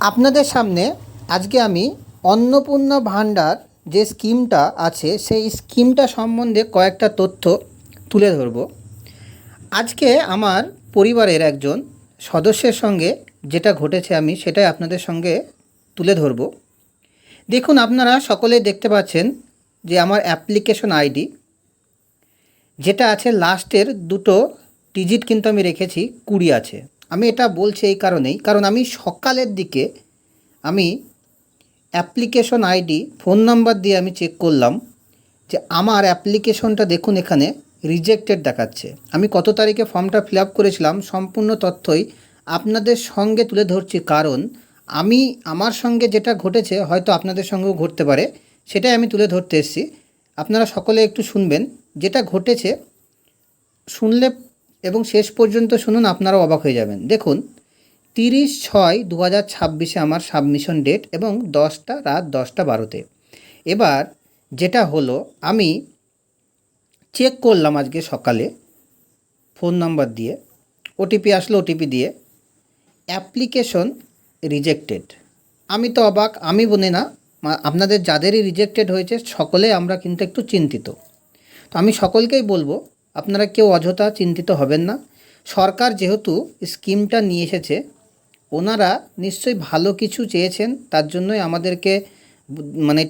আপনাদের সামনে আজকে আমি অন্নপূর্ণা ভাণ্ডার যে স্কিমটা আছে সেই স্কিমটা সম্বন্ধে কয়েকটা তথ্য তুলে ধরব। আজকে আমার পরিবারের একজন সদস্যের সঙ্গে যেটা ঘটেছে আমি সেটাই আপনাদের সঙ্গে তুলে ধরব। দেখুন, আপনারা সকলেই দেখতে পাচ্ছেন যে আমার অ্যাপ্লিকেশন আইডি যেটা আছে লাস্টের দুটো ডিজিট কিন্তু আমি রেখেছি 20 আছে। আমি এটা বলছি এই কারণেই, কারণ আমি সকালের দিকে আমি অ্যাপ্লিকেশন আইডি ফোন নাম্বার দিয়ে আমি চেক করলাম যে আমার অ্যাপ্লিকেশনটা দেখুন এখানে রিজেক্টেড দেখাচ্ছে। আমি কত তারিখে ফর্মটা ফিল আপ করেছিলাম সম্পূর্ণ তথ্যই আপনাদের সঙ্গে তুলে ধরছি, কারণ আমার সঙ্গে যেটা ঘটেছে হয়তো আপনাদের সঙ্গেও ঘটতে পারে, সেটাই আমি তুলে ধরতে এসেছি। আপনারা সকলে একটু শুনবেন, যেটা ঘটেছে শুনলে এবং শেষ পর্যন্ত শুনুন, আপনারাও অবাক হয়ে যাবেন। দেখুন, 30/6/2026 আমার সাবমিশন ডেট এবং রাত 10:12। এবার যেটা হলো, আমি চেক করলাম আজকে সকালে ফোন নাম্বার দিয়ে, ওটিপি আসলো, ওটিপি দিয়ে অ্যাপ্লিকেশন রিজেক্টেড। আমি তো অবাক, আমি বলি না, আপনাদের যাদেরই রিজেক্টেড হয়েছে সকলে আমরা কিন্তু একটু চিন্তিত। তো আমি সকলকেই বলবো, আপনারা কেউ অযথা চিন্তিত হবেন না। সরকার যেহেতু স্কিমটা নিয়ে এসেছে, ওনারা নিশ্চয়ই ভালো কিছু চেয়েছেন, তার জন্যই আমাদেরকে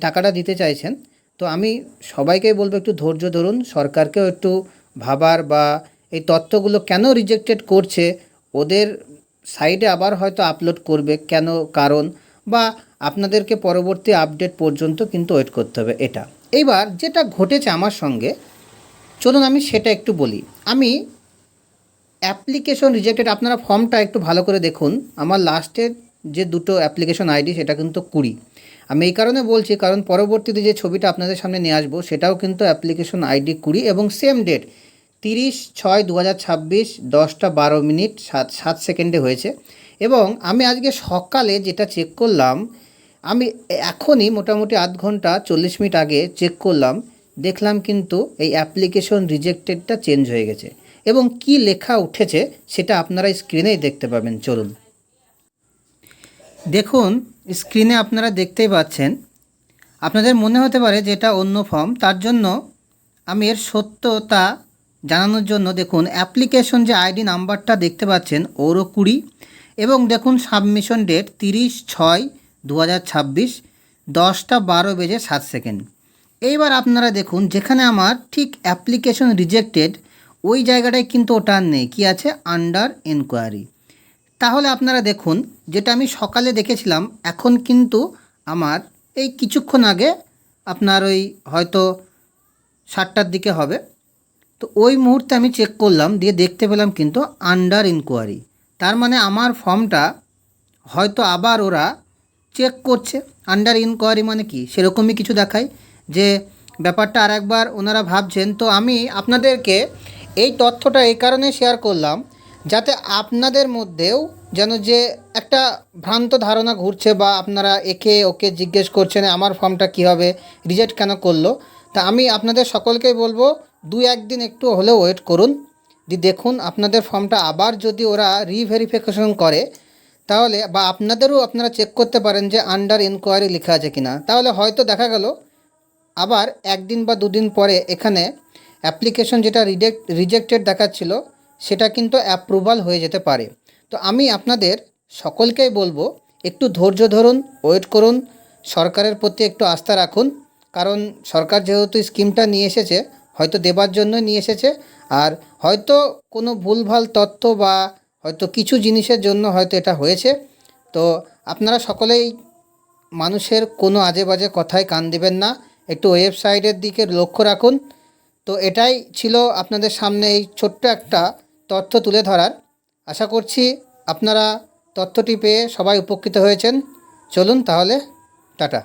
টাকাটা দিতে চাইছেন। তো আমি সবাইকেই বলবো একটু ধৈর্য ধরুন, সরকারকেও একটু ভাবার, বা এই তথ্যগুলো কেন রিজেক্টেড করছে ওদের সাইডে আবার হয়তো আপলোড করবে কেন, কারণ, বা আপনাদেরকে পরবর্তী আপডেট পর্যন্ত কিন্তু ওয়েট করতে হবে। এটা এইবার যেটা ঘটেছে আমার সঙ্গে, চলুন আমি সেটা একটু বলি। আমি অ্যাপ্লিকেশন রিজেক্টেড, আপনারা ফর্মটা একটু ভালো করে দেখুন। আমার লাস্টের যে দুটো অ্যাপ্লিকেশন আইডি সেটা কিন্তু 20। আমি এই কারণে বলছি, কারণ পরবর্তীতে যে ছবিটা আপনাদের সামনে নিয়ে আসবো সেটাও কিন্তু অ্যাপ্লিকেশন আইডি 20 এবং সেম ডেট 30/6/2026 10:12 7 সেকেন্ডে হয়েছে। এবং আমি আজকে সকালে যেটা চেক করলাম, আমি এখনই মোটামুটি আধ ঘন্টা 40 মিনিট আগে চেক করলাম, দেখলাম কিন্তু এই অ্যাপ্লিকেশন রিজেক্টেডটা চেঞ্জ হয়ে গেছে এবং কি লেখা উঠেছে সেটা আপনারা স্ক্রিনেই দেখতে পাবেন। চলুন দেখুন, স্ক্রিনে আপনারা দেখতেই পাচ্ছেন। আপনাদের মনে হতে পারে যে এটা অন্য ফর্ম, তার জন্য আমি এর সত্যতা জানানোর জন্য দেখুন অ্যাপ্লিকেশন যে আইডি নাম্বারটা দেখতে পাচ্ছেন ওরও 20 এবং দেখুন সাবমিশন ডেট 30/6/2026 10:12 এইবার আপনারা দেখুন যেখানে আমার ঠিক অ্যাপ্লিকেশন রিজেক্টেড ওই জায়গাটায় কিন্তু ওটা নেই, কি আছে, আন্ডার এনকোয়ারি। তাহলে আপনারা দেখুন, যেটা আমি সকালে দেখেছিলাম এখন কিন্তু আমার এই কিছুক্ষণ আগে, আপনার ওই হয়তো 7টার দিকে হবে, তো ওই মুহূর্তে আমি চেক করলাম, দিয়ে দেখতে পেলাম কিন্তু আন্ডার ইনকোয়ারি। তার মানে আমার ফর্মটা হয়তো আবার ওরা চেক করছে। আন্ডার ইনকোয়ারি মানে কি, সেরকমই কিছু দেখায় যে ব্যাপারটা আর একবার ওনারা ভাবছেন। তো আমি আপনাদেরকে এই তথ্যটা এই কারণে শেয়ার করলাম, যাতে আপনাদের মধ্যেও যেন যে একটা ভ্রান্ত ধারণা ঘুরছে, বা আপনারা একে ওকে জিজ্ঞেস করছেন আমার ফর্মটা কী হবে, রিজেক্ট কেন করলো। তা আমি আপনাদের সকলকেই বলবো 2-1 দিন একটু হলেও ওয়েট করুন, দেখুন আপনাদের ফর্মটা আবার যদি ওরা রিভেরিফিকেশন করে, তাহলে বা আপনারা চেক করতে পারেন যে আন্ডার ইনকোয়ারি লেখা আছে কিনা, তাহলে হয়তো দেখা গেল আবার 1 দিন বা 2 দিন পরে এখানে অ্যাপ্লিকেশন যেটা রিজেক্টেড দেখাচ্ছিল সেটা কিন্তু অ্যাপ্রুভাল হয়ে যেতে পারে। তো আমি আপনাদের সকলকেই বলবো একটু ধৈর্য ধরুন, ওয়েট করুন, সরকারের প্রতি একটু আস্থা রাখুন, কারণ সরকার যেহেতু স্কিমটা নিয়ে এসেছে হয়তো দেবার জন্য নিয়ে এসেছে, আর হয়তো কোনো ভুলভাল তথ্য বা হয়তো কিছু জিনিসের জন্য হয়তো এটা হয়েছে। তো আপনারা সকলেই মানুষের কোনো আজে বাজে কথায় কান দেবেন না, একটু ওয়েবসাইটের দিকে লক্ষ্য রাখুন। তো এটাই ছিল আপনাদের সামনে এই ছোট্ট একটা তথ্য তুলে ধরার। আশা করছি আপনারা তথ্যটি পেয়ে সবাই উপকৃত হয়েছেন। চলুন তাহলে, টাটা।